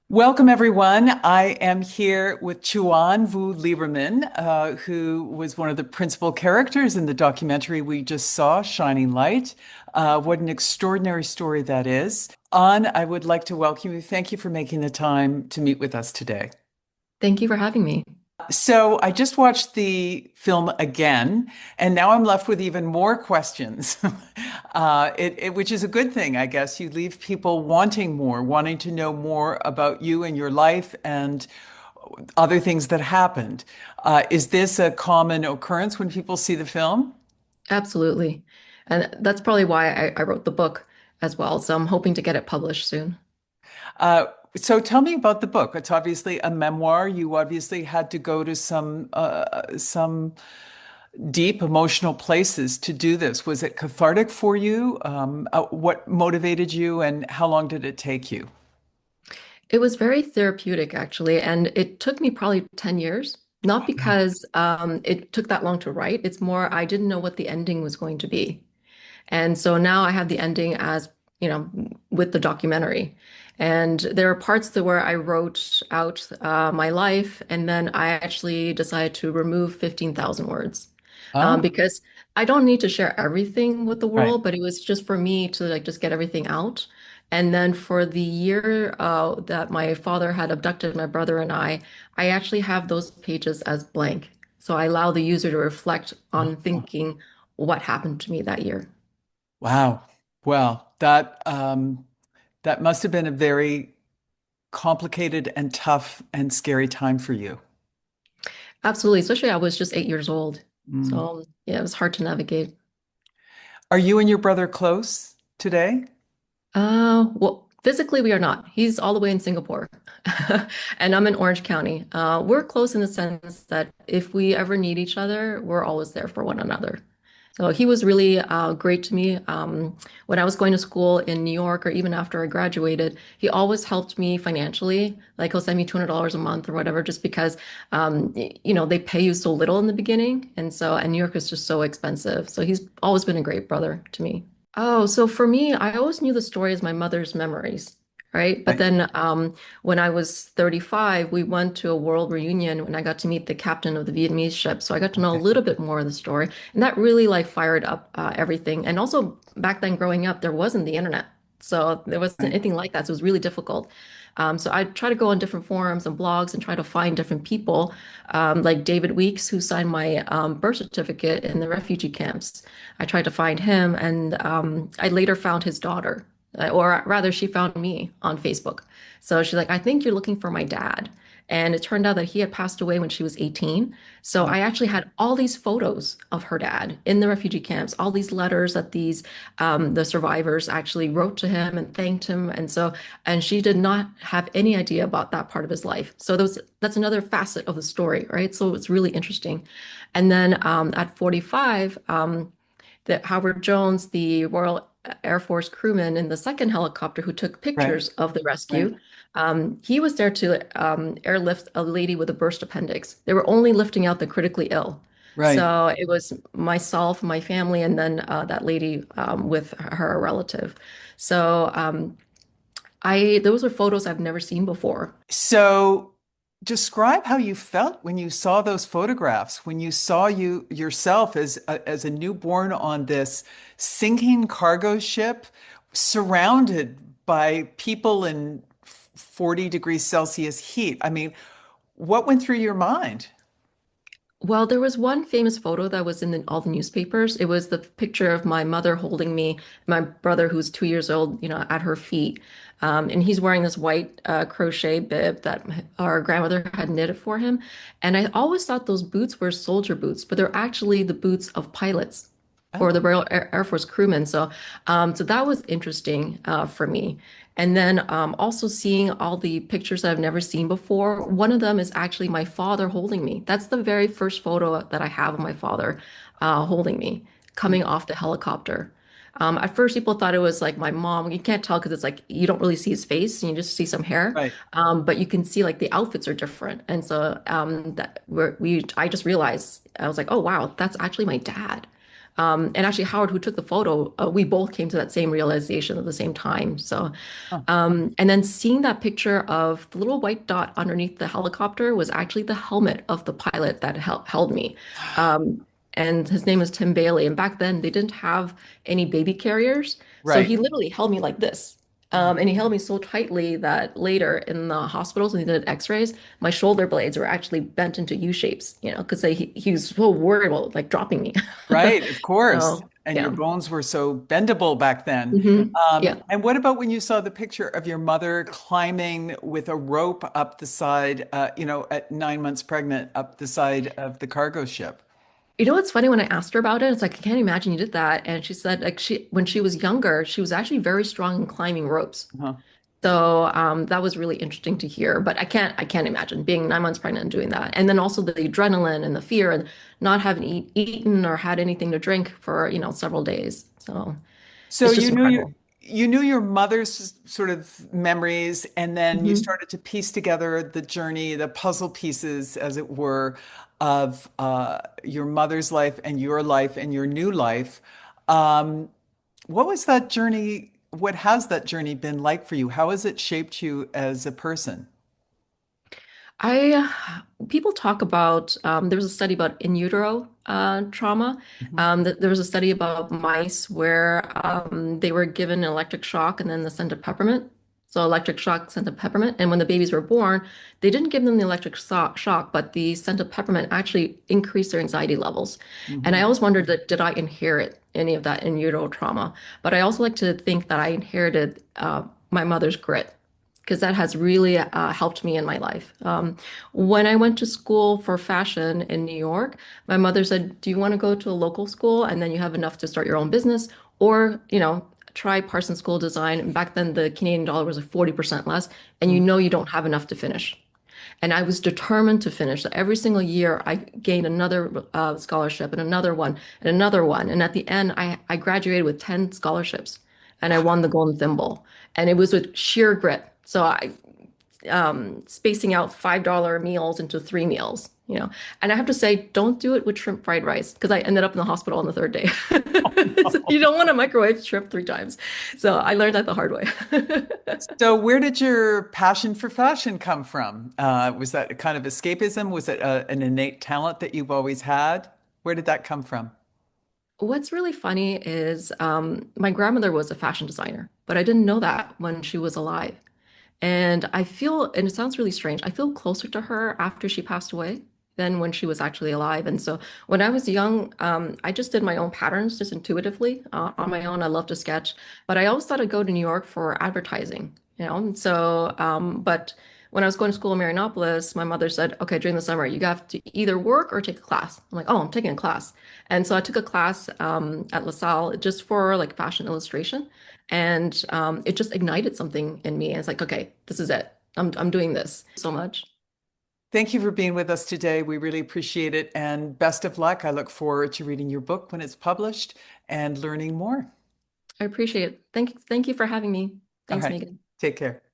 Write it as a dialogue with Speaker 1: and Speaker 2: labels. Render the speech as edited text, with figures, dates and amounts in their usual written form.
Speaker 1: Welcome, everyone. I am here with Chuan Vu Lieberman, who was one of the principal characters in the documentary we just saw, Shining Light. What an extraordinary story that is. An, I would like to welcome you. Thank you for making the time to meet with us today.
Speaker 2: Thank you for having me.
Speaker 1: So I just watched the film again, and now I'm left with even more questions, which is a good thing, I guess. You leave people wanting more, wanting to know more about you and your life and other things that happened. Is this a common occurrence when people see the film?
Speaker 2: Absolutely. And that's probably why I wrote the book as well. So I'm hoping to get it published soon.
Speaker 1: Uh, so tell me about the book. It's obviously a memoir. You obviously had to go to some deep emotional places to do this. Was it cathartic for you? What motivated you, and how long did it take you?
Speaker 2: It was very therapeutic, actually. And it took me probably 10 years, not
Speaker 1: Wow.
Speaker 2: because it took that long to write. It's more, I didn't know what the ending was going to be. And so now I have the ending as, with the documentary. And there are parts that where I wrote out my life, and then I actually decided to remove 15,000 words
Speaker 1: Oh,
Speaker 2: because I don't need to share everything with the
Speaker 1: right.
Speaker 2: world, but it was just for me to like just get everything out. And then for the year that my father had abducted my brother and I actually have those pages as blank. So I allow the user to reflect on
Speaker 1: Oh,
Speaker 2: thinking what happened to me that year.
Speaker 1: wow. Well, that must have been a very complicated and tough and scary time for you.
Speaker 2: Absolutely, especially I was just 8 years old.
Speaker 1: Mm.
Speaker 2: So yeah, it was hard to navigate.
Speaker 1: Are you and your brother close today?
Speaker 2: Well, physically we are not. He's all the way in Singapore, and I'm in Orange County. We're close in the sense that if we ever need each other, we're always there for one another. So he was really great to me. When I was going to school in New York, or even after I graduated, he always helped me financially. Like he'll send me $200 a month or whatever, just because they pay you so little in the beginning, and New York is just so expensive. So he's always been a great brother to me. Oh, so for me, I always knew the story as my mother's memories, right? But
Speaker 1: Right.
Speaker 2: then when I was 35, we went to a world reunion when I got to meet the captain of the Vietnamese ship. So I got to know a
Speaker 1: Okay.
Speaker 2: little bit more of the story. And that really like fired up everything. And also back then growing up, there wasn't the internet. So there wasn't
Speaker 1: Right.
Speaker 2: anything like that. So it was really difficult. So I try to go on different forums and blogs and try to find different people, like David Weeks, who signed my birth certificate in the refugee camps. I tried to find him, and I later found his daughter, or rather, she found me on Facebook. So she's like, I think you're looking for my dad. And it turned out that he had passed away when she was 18. So
Speaker 1: Oh,
Speaker 2: I actually had all these photos of her dad in the refugee camps, all these letters that the survivors actually wrote to him and thanked him. And she did not have any idea about that part of his life. So that's another facet of the story, right? So it's really interesting. And then at 45, that Howard Jones, the Royal Air Force crewman in the second helicopter who took
Speaker 1: right.
Speaker 2: pictures of the
Speaker 1: Right.
Speaker 2: rescue, he was there to airlift a lady with a burst appendix. They were only lifting out the critically ill.
Speaker 1: Right.
Speaker 2: So it was myself, my family, and then that lady with her relative. So I those are photos I've never seen before.
Speaker 1: So describe how you felt when you saw those photographs, when you saw you yourself as a newborn on this sinking cargo ship, surrounded by people in 40 degrees Celsius heat. I mean, what went through your mind?
Speaker 2: Well, there was one famous photo that was in all the newspapers. It was the picture of my mother holding me, my brother, who's 2 years old, at her feet. And he's wearing this white crochet bib that our grandmother had knitted for him. And I always thought those boots were soldier boots, but they're actually the boots of pilots or the
Speaker 1: Oh,
Speaker 2: Royal Air Force crewmen. So that was interesting for me. And then also seeing all the pictures that I've never seen before. One of them is actually my father holding me. That's the very first photo that I have of my father holding me coming off the helicopter. At first, people thought it was like my mom. You can't tell because it's like you don't really see his face and you just see some hair.
Speaker 1: right.
Speaker 2: But you can see like the outfits are different. And so I just realized I was like, oh wow, that's actually my dad. And actually, Howard, who took the photo, we both came to that same realization at the same time. So,
Speaker 1: Huh.
Speaker 2: and then seeing that picture of the little white dot underneath the helicopter was actually the helmet of the pilot that held me. Um, and his name was Tim Bailey. And back then, they didn't have any baby carriers. So
Speaker 1: Right.
Speaker 2: he literally held me like this. And he held me so tightly that later in the hospitals, when he did x-rays, my shoulder blades were actually bent into U shapes, because he was so worried about like dropping me.
Speaker 1: Right, of course.
Speaker 2: So,
Speaker 1: And your
Speaker 2: yeah.
Speaker 1: bones were so bendable back then.
Speaker 2: Yeah.
Speaker 1: And what about when you saw the picture of your mother climbing with a rope up the side, at 9 months pregnant, up the side of the cargo ship?
Speaker 2: You know what's funny when I asked her about it? It's like, I can't imagine you did that. And she said, like, when she was younger, she was actually very strong in climbing ropes.
Speaker 1: Huh.
Speaker 2: So that was really interesting to hear. But I can't imagine being 9 months pregnant and doing that. And then also the adrenaline and the fear and not having eaten or had anything to drink for, several days. So
Speaker 1: So
Speaker 2: it's just incredible.
Speaker 1: you knew your mother's sort of memories, and then you
Speaker 2: hmm
Speaker 1: started to piece together the journey, the puzzle pieces, as it were, of your mother's life and your new life. Um, what was that journey? What has that journey been like for you? How has it shaped you as a person?
Speaker 2: I People talk about there was a study about in utero trauma.
Speaker 1: Mhm.
Speaker 2: There was a study about mice where they were given an electric shock and then the scent of peppermint. So electric shock, scent of peppermint, and when the babies were born, they didn't give them the electric shock, but the scent of peppermint actually increased their anxiety levels. And I
Speaker 1: Mhm.
Speaker 2: always wondered that did I inherit any of that in utero trauma? But I also like to think that I inherited my mother's grit because that has really helped me in my life. When I went to school for fashion in New York, my mother said, "Do you want to go to a local school and then you have enough to start your own business, or try Parsons School of Design?" And back then, the Canadian dollar was like 40% less, and
Speaker 1: Mhm.
Speaker 2: you don't have enough to finish. And I was determined to finish. So every single year, I gained another scholarship and another one and another one. And at the end, I graduated with 10 scholarships and I won the Golden Thimble. And it was with sheer grit. So I spacing out $5 meals into 3 meals. And I have to say, don't do it with shrimp fried rice because I ended up in the hospital on the third day. So you don't want to microwave shrimp 3 times. So I learned that the hard way.
Speaker 1: So, where did your passion for fashion come from? Was that a kind of escapism? Was it an innate talent that you've always had? Where did that come from?
Speaker 2: What's really funny is my grandmother was a fashion designer, but I didn't know that when she was alive. And I feel, and it sounds really strange, I feel closer to her after she passed away than when she was actually alive. And so when I was young, I just did my own patterns just intuitively on my own. I love to sketch, but I always thought I'd go to New York for advertising. And so, but when I was going to school in Marianopolis, my mother said, okay, during the summer, you have to either work or take a class. I'm like, oh, I'm taking a class. And so I took a class at LaSalle just for like fashion illustration. And it just ignited something in me. And it's like, okay, this is it. I'm doing this so much.
Speaker 1: Thank you for being with us today. We really appreciate it, and best of luck. I look forward to reading your book when it's published and learning more.
Speaker 2: I appreciate it. Thank you for having me.
Speaker 1: All
Speaker 2: Thanks,
Speaker 1: right.
Speaker 2: Megan.
Speaker 1: Take care.